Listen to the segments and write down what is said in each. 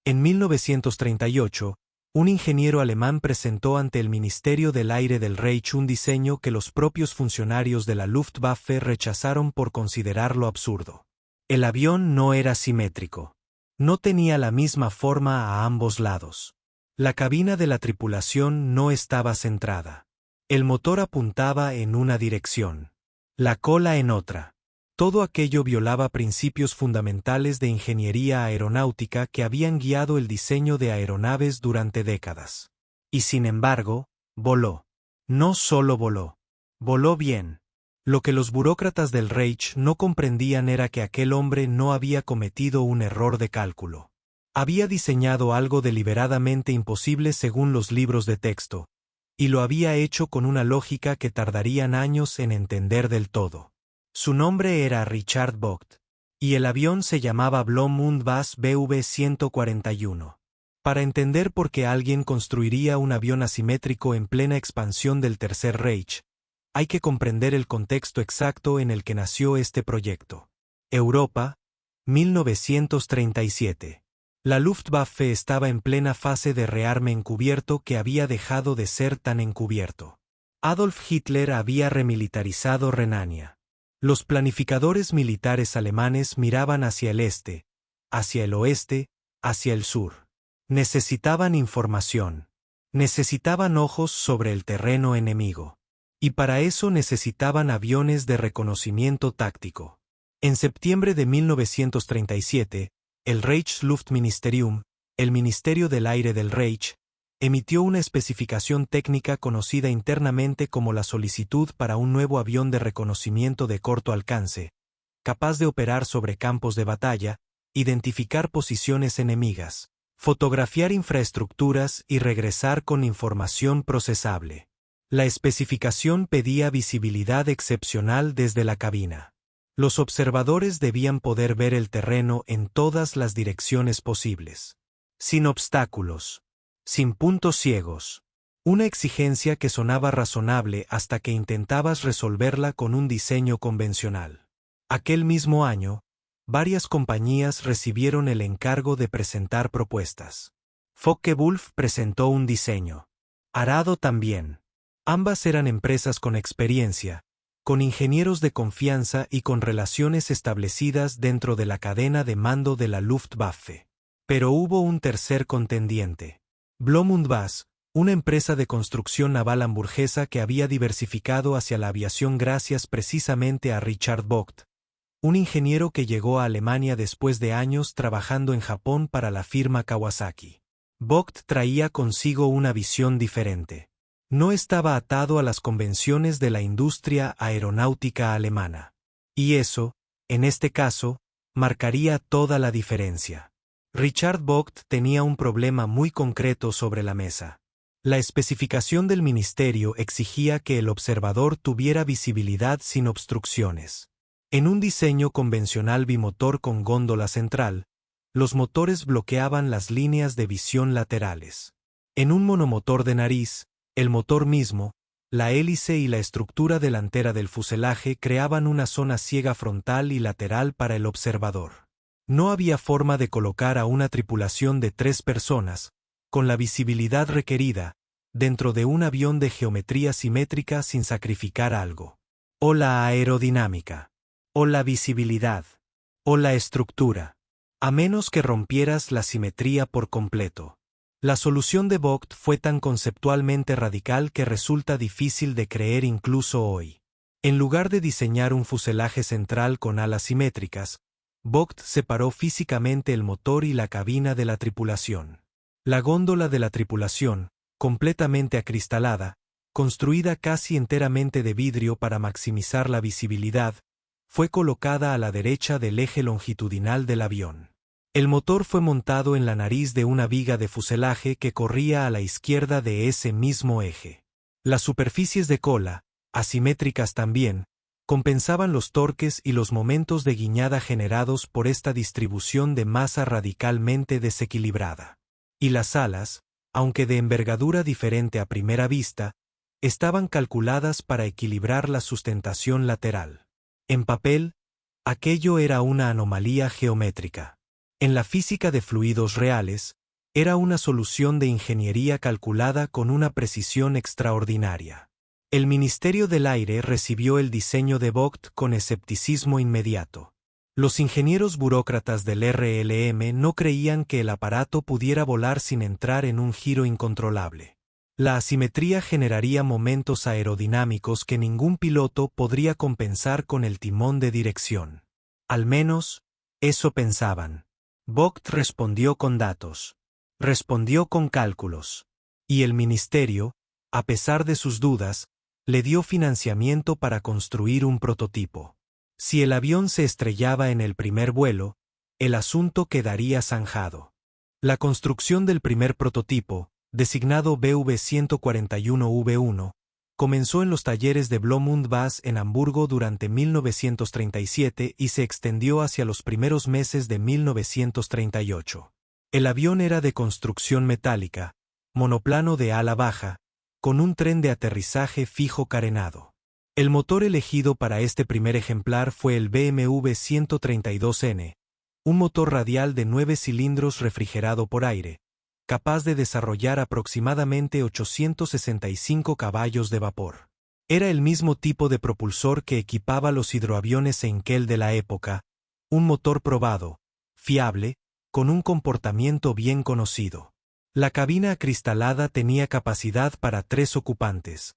En 1938, un ingeniero alemán presentó ante el Ministerio del Aire del Reich un diseño que los propios funcionarios de la Luftwaffe rechazaron por considerarlo absurdo. El avión no era simétrico. No tenía la misma forma a ambos lados. La cabina de la tripulación no estaba centrada. El motor apuntaba en una dirección, la cola en otra. Todo aquello violaba principios fundamentales de ingeniería aeronáutica que habían guiado el diseño de aeronaves durante décadas. Y sin embargo, voló. No solo voló. Voló bien. Lo que los burócratas del Reich no comprendían era que aquel hombre no había cometido un error de cálculo. Había diseñado algo deliberadamente imposible según los libros de texto, y lo había hecho con una lógica que tardarían años en entender del todo. Su nombre era Richard Vogt, y el avión se llamaba Blom und Bass BV-141. Para entender por qué alguien construiría un avión asimétrico en plena expansión del Tercer Reich, hay que comprender el contexto exacto en el que nació este proyecto. Europa, 1937. La Luftwaffe estaba en plena fase de rearme encubierto que había dejado de ser tan encubierto. Adolf Hitler había remilitarizado Renania. Los planificadores militares alemanes miraban hacia el este, hacia el oeste, hacia el sur. Necesitaban información. Necesitaban ojos sobre el terreno enemigo. Y para eso necesitaban aviones de reconocimiento táctico. En septiembre de 1937, el Reichsluftministerium, el Ministerio del Aire del Reich, emitió una especificación técnica conocida internamente como la solicitud para un nuevo avión de reconocimiento de corto alcance, capaz de operar sobre campos de batalla, identificar posiciones enemigas, fotografiar infraestructuras y regresar con información procesable. La especificación pedía visibilidad excepcional desde la cabina. Los observadores debían poder ver el terreno en todas las direcciones posibles. Sin obstáculos. Sin puntos ciegos. Una exigencia que sonaba razonable hasta que intentabas resolverla con un diseño convencional. Aquel mismo año, varias compañías recibieron el encargo de presentar propuestas. Focke-Wulf presentó un diseño. Arado también. Ambas eran empresas con experiencia, con ingenieros de confianza y con relaciones establecidas dentro de la cadena de mando de la Luftwaffe. Pero hubo un tercer contendiente. Blom und Bass, una empresa de construcción naval hamburguesa que había diversificado hacia la aviación gracias precisamente a Richard Vogt, un ingeniero que llegó a Alemania después de años trabajando en Japón para la firma Kawasaki. Vogt traía consigo una visión diferente. No estaba atado a las convenciones de la industria aeronáutica alemana. Y eso, en este caso, marcaría toda la diferencia. Richard Vogt tenía un problema muy concreto sobre la mesa. La especificación del ministerio exigía que el observador tuviera visibilidad sin obstrucciones. En un diseño convencional bimotor con góndola central, los motores bloqueaban las líneas de visión laterales. En un monomotor de nariz, el motor mismo, la hélice y la estructura delantera del fuselaje creaban una zona ciega frontal y lateral para el observador. No había forma de colocar a una tripulación de 3 personas, con la visibilidad requerida, dentro de un avión de geometría simétrica sin sacrificar algo. O la aerodinámica, o la visibilidad, o la estructura, a menos que rompieras la simetría por completo. La solución de Vogt fue tan conceptualmente radical que resulta difícil de creer incluso hoy. En lugar de diseñar un fuselaje central con alas simétricas, Vogt separó físicamente el motor y la cabina de la tripulación. La góndola de la tripulación, completamente acristalada, construida casi enteramente de vidrio para maximizar la visibilidad, fue colocada a la derecha del eje longitudinal del avión. El motor fue montado en la nariz de una viga de fuselaje que corría a la izquierda de ese mismo eje. Las superficies de cola, asimétricas también, compensaban los torques y los momentos de guiñada generados por esta distribución de masa radicalmente desequilibrada. Y las alas, aunque de envergadura diferente a primera vista, estaban calculadas para equilibrar la sustentación lateral. En papel, aquello era una anomalía geométrica. En la física de fluidos reales, era una solución de ingeniería calculada con una precisión extraordinaria. El Ministerio del Aire recibió el diseño de Vogt con escepticismo inmediato. Los ingenieros burócratas del RLM no creían que el aparato pudiera volar sin entrar en un giro incontrolable. La asimetría generaría momentos aerodinámicos que ningún piloto podría compensar con el timón de dirección. Al menos, eso pensaban. Vogt respondió con datos. Respondió con cálculos. Y el ministerio, a pesar de sus dudas, le dio financiamiento para construir un prototipo. Si el avión se estrellaba en el primer vuelo, el asunto quedaría zanjado. La construcción del primer prototipo, designado BV-141V1, comenzó en los talleres de Blohm und Bass en Hamburgo durante 1937 y se extendió hacia los primeros meses de 1938. El avión era de construcción metálica, monoplano de ala baja, con un tren de aterrizaje fijo carenado. El motor elegido para este primer ejemplar fue el BMW 132N, un motor radial de 9 cilindros refrigerado por aire, capaz de desarrollar aproximadamente 865 caballos de vapor. Era el mismo tipo de propulsor que equipaba los hidroaviones Heinkel de la época, un motor probado, fiable, con un comportamiento bien conocido. La cabina acristalada tenía capacidad para 3 ocupantes: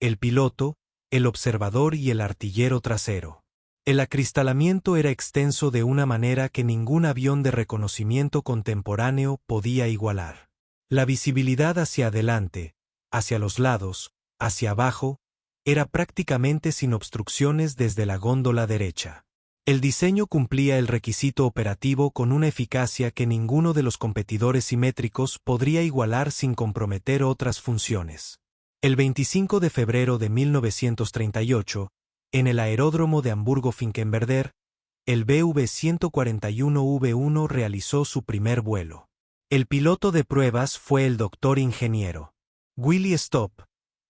el piloto, el observador y el artillero trasero. El acristalamiento era extenso de una manera que ningún avión de reconocimiento contemporáneo podía igualar. La visibilidad hacia adelante, hacia los lados, hacia abajo, era prácticamente sin obstrucciones desde la góndola derecha. El diseño cumplía el requisito operativo con una eficacia que ninguno de los competidores simétricos podría igualar sin comprometer otras funciones. El 25 de febrero de 1938, en el aeródromo de Hamburgo-Finkenwerder, el BV-141V1 realizó su primer vuelo. El piloto de pruebas fue el doctor ingeniero Willy Stopp,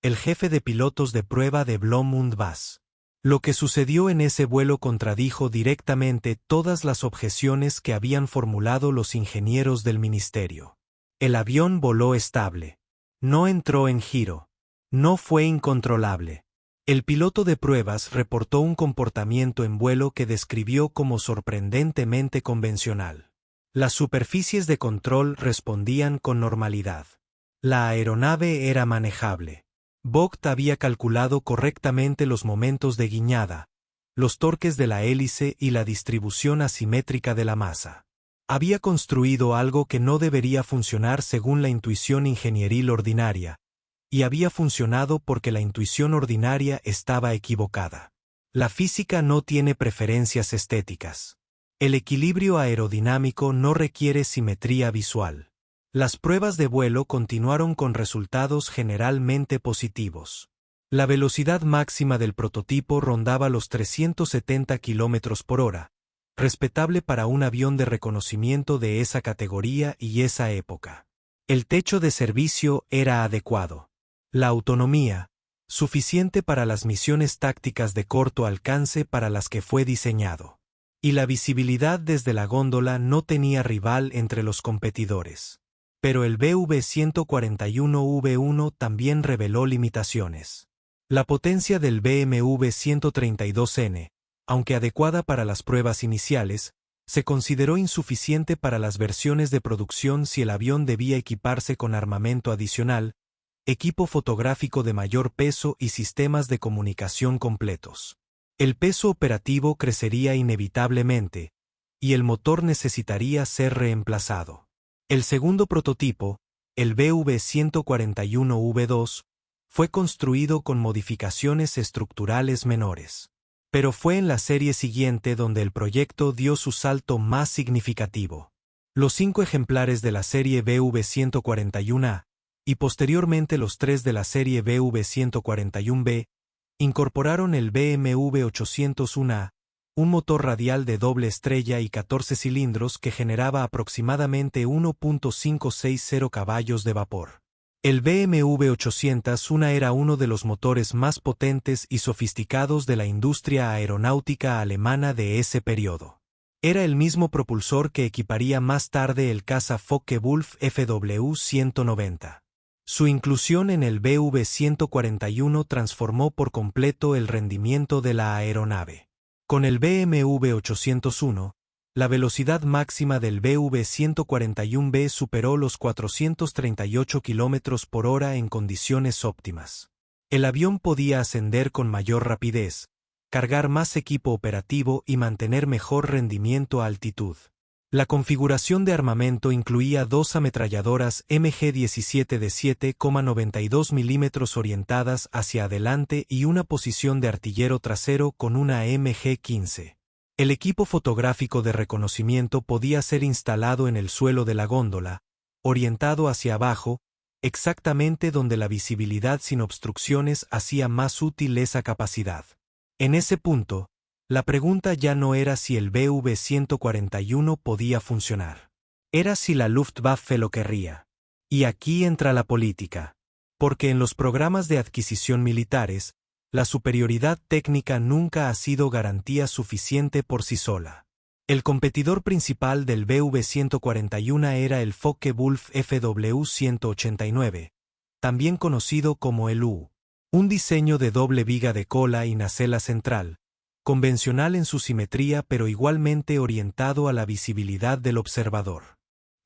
el jefe de pilotos de prueba de Blohm und Bass. Lo que sucedió en ese vuelo contradijo directamente todas las objeciones que habían formulado los ingenieros del ministerio. El avión voló estable. No entró en giro. No fue incontrolable. El piloto de pruebas reportó un comportamiento en vuelo que describió como sorprendentemente convencional. Las superficies de control respondían con normalidad. La aeronave era manejable. Vogt había calculado correctamente los momentos de guiñada, los torques de la hélice y la distribución asimétrica de la masa. Había construido algo que no debería funcionar según la intuición ingenieril ordinaria, y había funcionado porque la intuición ordinaria estaba equivocada. La física no tiene preferencias estéticas. El equilibrio aerodinámico no requiere simetría visual. Las pruebas de vuelo continuaron con resultados generalmente positivos. La velocidad máxima del prototipo rondaba los 370 km por hora, respetable para un avión de reconocimiento de esa categoría y esa época. El techo de servicio era adecuado. La autonomía, suficiente para las misiones tácticas de corto alcance para las que fue diseñado. Y la visibilidad desde la góndola no tenía rival entre los competidores. Pero el BV-141V1 también reveló limitaciones. La potencia del BMW 132N, aunque adecuada para las pruebas iniciales, se consideró insuficiente para las versiones de producción si el avión debía equiparse con armamento adicional, equipo fotográfico de mayor peso y sistemas de comunicación completos. El peso operativo crecería inevitablemente, y el motor necesitaría ser reemplazado. El segundo prototipo, el BV-141V2, fue construido con modificaciones estructurales menores. Pero fue en la serie siguiente donde el proyecto dio su salto más significativo. Los 5 ejemplares de la serie BV-141A, y posteriormente los 3 de la serie BV-141B, incorporaron el BMW 801A, un motor radial de doble estrella y 14 cilindros que generaba aproximadamente 1.560 caballos de vapor. El BMW 801 era uno de los motores más potentes y sofisticados de la industria aeronáutica alemana de ese periodo. Era el mismo propulsor que equiparía más tarde el caza Focke-Wulf FW-190. Su inclusión en el BV-141 transformó por completo el rendimiento de la aeronave. Con el BMW 801, la velocidad máxima del BV-141B superó los 438 km por hora en condiciones óptimas. El avión podía ascender con mayor rapidez, cargar más equipo operativo y mantener mejor rendimiento a altitud. La configuración de armamento incluía dos ametralladoras MG-17 de 7,92 mm orientadas hacia adelante y una posición de artillero trasero con una MG-15. El equipo fotográfico de reconocimiento podía ser instalado en el suelo de la góndola, orientado hacia abajo, exactamente donde la visibilidad sin obstrucciones hacía más útil esa capacidad. En ese punto, la pregunta ya no era si el BV-141 podía funcionar. Era si la Luftwaffe lo querría. Y aquí entra la política. Porque en los programas de adquisición militares, la superioridad técnica nunca ha sido garantía suficiente por sí sola. El competidor principal del BV-141 era el Focke-Wulf FW-189, también conocido como el U. Un diseño de doble viga de cola y nacela central, convencional en su simetría pero igualmente orientado a la visibilidad del observador.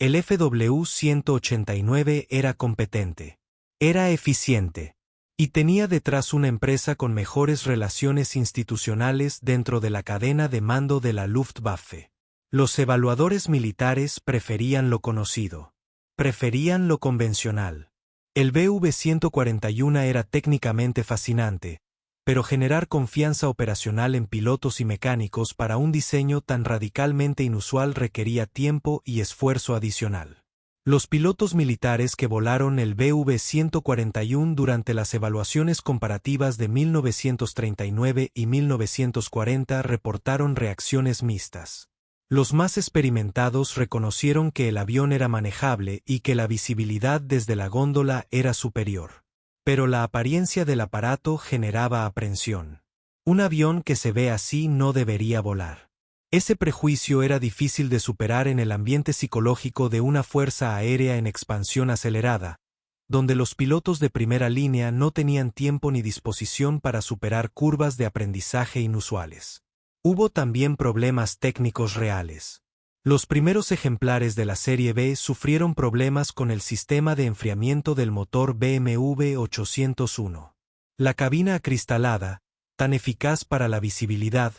El FW-189 era competente. Era eficiente. Y tenía detrás una empresa con mejores relaciones institucionales dentro de la cadena de mando de la Luftwaffe. Los evaluadores militares preferían lo conocido. Preferían lo convencional. El BV-141 era técnicamente fascinante, pero generar confianza operacional en pilotos y mecánicos para un diseño tan radicalmente inusual requería tiempo y esfuerzo adicional. Los pilotos militares que volaron el BV-141 durante las evaluaciones comparativas de 1939 y 1940 reportaron reacciones mixtas. Los más experimentados reconocieron que el avión era manejable y que la visibilidad desde la góndola era superior. Pero la apariencia del aparato generaba aprensión. Un avión que se ve así no debería volar. Ese prejuicio era difícil de superar en el ambiente psicológico de una fuerza aérea en expansión acelerada, donde los pilotos de primera línea no tenían tiempo ni disposición para superar curvas de aprendizaje inusuales. Hubo también problemas técnicos reales. Los primeros ejemplares de la serie B sufrieron problemas con el sistema de enfriamiento del motor BMW 801. La cabina acristalada, tan eficaz para la visibilidad,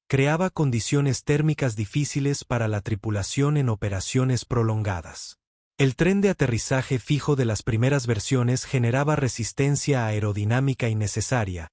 creaba condiciones térmicas difíciles para la tripulación en operaciones prolongadas. El tren de aterrizaje fijo de las primeras versiones generaba resistencia aerodinámica innecesaria,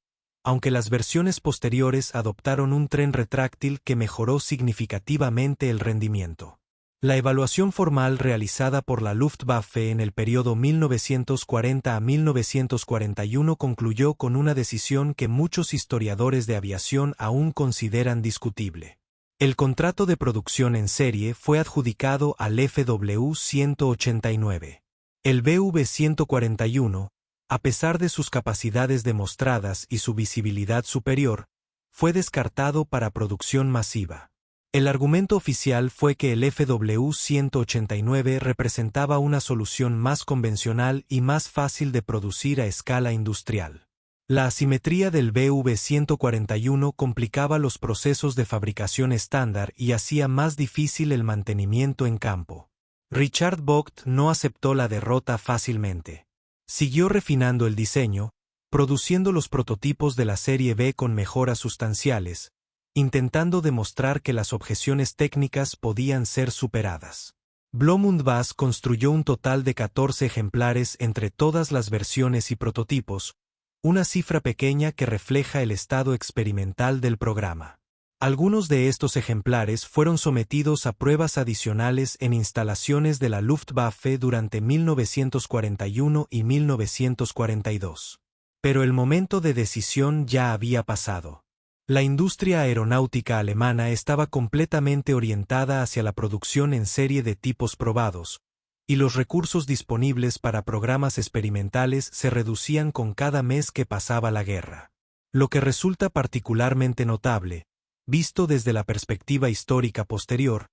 aunque las versiones posteriores adoptaron un tren retráctil que mejoró significativamente el rendimiento. La evaluación formal realizada por la Luftwaffe en el periodo 1940 a 1941 concluyó con una decisión que muchos historiadores de aviación aún consideran discutible. El contrato de producción en serie fue adjudicado al FW-189. El BV-141, a pesar de sus capacidades demostradas y su visibilidad superior, fue descartado para producción masiva. El argumento oficial fue que el FW-189 representaba una solución más convencional y más fácil de producir a escala industrial. La asimetría del BV-141 complicaba los procesos de fabricación estándar y hacía más difícil el mantenimiento en campo. Richard Vogt no aceptó la derrota fácilmente. Siguió refinando el diseño, produciendo los prototipos de la serie B con mejoras sustanciales, intentando demostrar que las objeciones técnicas podían ser superadas. Blohm und Voss construyó un total de 14 ejemplares entre todas las versiones y prototipos, una cifra pequeña que refleja el estado experimental del programa. Algunos de estos ejemplares fueron sometidos a pruebas adicionales en instalaciones de la Luftwaffe durante 1941 y 1942. Pero el momento de decisión ya había pasado. La industria aeronáutica alemana estaba completamente orientada hacia la producción en serie de tipos probados, y los recursos disponibles para programas experimentales se reducían con cada mes que pasaba la guerra. Lo que resulta particularmente notable, visto desde la perspectiva histórica posterior,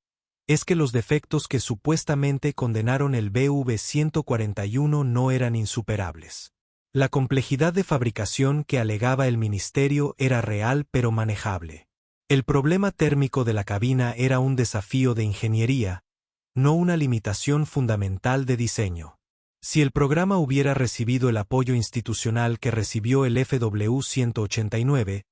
es que los defectos que supuestamente condenaron el BV-141 no eran insuperables. La complejidad de fabricación que alegaba el ministerio era real pero manejable. El problema térmico de la cabina era un desafío de ingeniería, no una limitación fundamental de diseño. Si el programa hubiera recibido el apoyo institucional que recibió el FW-189,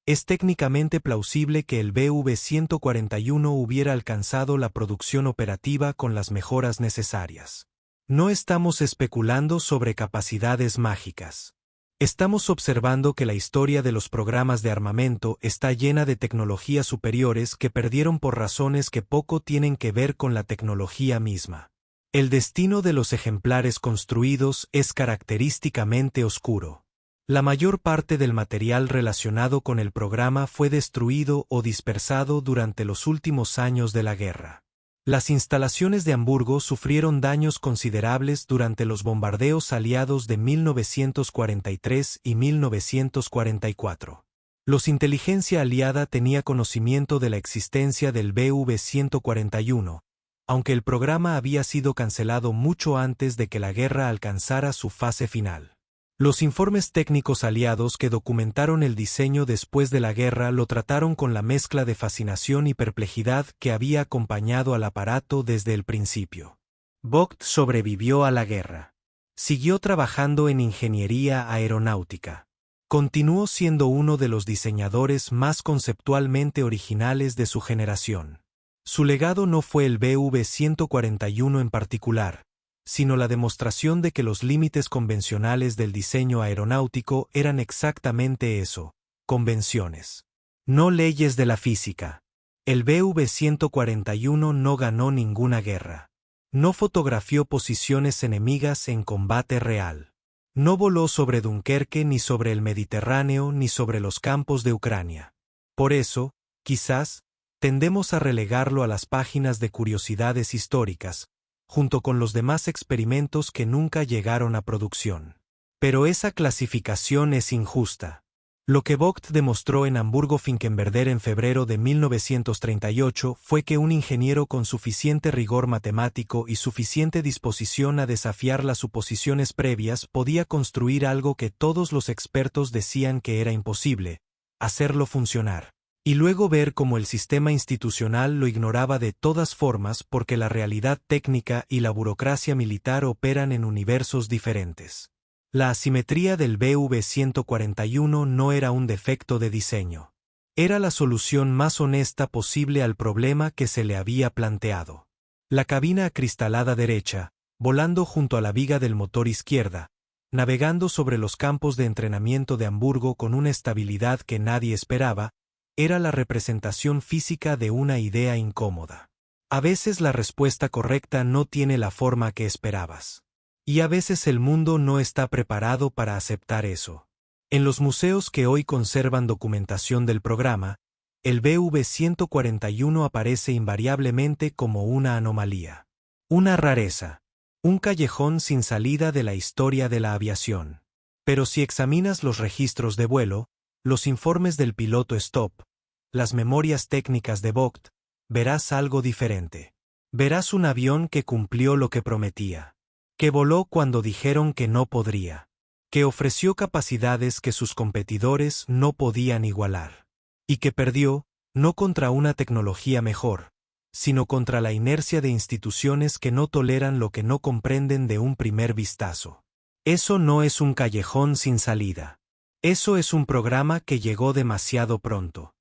es técnicamente plausible que el BV-141 hubiera alcanzado la producción operativa con las mejoras necesarias. No estamos especulando sobre capacidades mágicas. Estamos observando que la historia de los programas de armamento está llena de tecnologías superiores que perdieron por razones que poco tienen que ver con la tecnología misma. El destino de los ejemplares construidos es característicamente oscuro. La mayor parte del material relacionado con el programa fue destruido o dispersado durante los últimos años de la guerra. Las instalaciones de Hamburgo sufrieron daños considerables durante los bombardeos aliados de 1943 y 1944. Los inteligencia aliada tenía conocimiento de la existencia del BV-141, aunque el programa había sido cancelado mucho antes de que la guerra alcanzara su fase final. Los informes técnicos aliados que documentaron el diseño después de la guerra lo trataron con la mezcla de fascinación y perplejidad que había acompañado al aparato desde el principio. Vogt sobrevivió a la guerra. Siguió trabajando en ingeniería aeronáutica. Continuó siendo uno de los diseñadores más conceptualmente originales de su generación. Su legado no fue el BV-141 en particular, sino la demostración de que los límites convencionales del diseño aeronáutico eran exactamente eso, convenciones. No leyes de la física. El BV-141 no ganó ninguna guerra. No fotografió posiciones enemigas en combate real. No voló sobre Dunkerque ni sobre el Mediterráneo ni sobre los campos de Ucrania. Por eso, quizás, tendemos a relegarlo a las páginas de curiosidades históricas, junto con los demás experimentos que nunca llegaron a producción. Pero esa clasificación es injusta. Lo que Vogt demostró en Hamburgo-Finkenwerder en febrero de 1938 fue que un ingeniero con suficiente rigor matemático y suficiente disposición a desafiar las suposiciones previas podía construir algo que todos los expertos decían que era imposible, hacerlo funcionar. Y luego ver cómo el sistema institucional lo ignoraba de todas formas porque la realidad técnica y la burocracia militar operan en universos diferentes. La asimetría del BV-141 no era un defecto de diseño. Era la solución más honesta posible al problema que se le había planteado. La cabina acristalada derecha, volando junto a la viga del motor izquierda, navegando sobre los campos de entrenamiento de Hamburgo con una estabilidad que nadie esperaba, era la representación física de una idea incómoda. A veces la respuesta correcta no tiene la forma que esperabas. Y a veces el mundo no está preparado para aceptar eso. En los museos que hoy conservan documentación del programa, el BV-141 aparece invariablemente como una anomalía. Una rareza. Un callejón sin salida de la historia de la aviación. Pero si examinas los registros de vuelo, los informes del piloto Stop, las memorias técnicas de Vogt, verás algo diferente. Verás un avión que cumplió lo que prometía. Que voló cuando dijeron que no podría. Que ofreció capacidades que sus competidores no podían igualar. Y que perdió, no contra una tecnología mejor, sino contra la inercia de instituciones que no toleran lo que no comprenden de un primer vistazo. Eso no es un callejón sin salida. Eso es un programa que llegó demasiado pronto.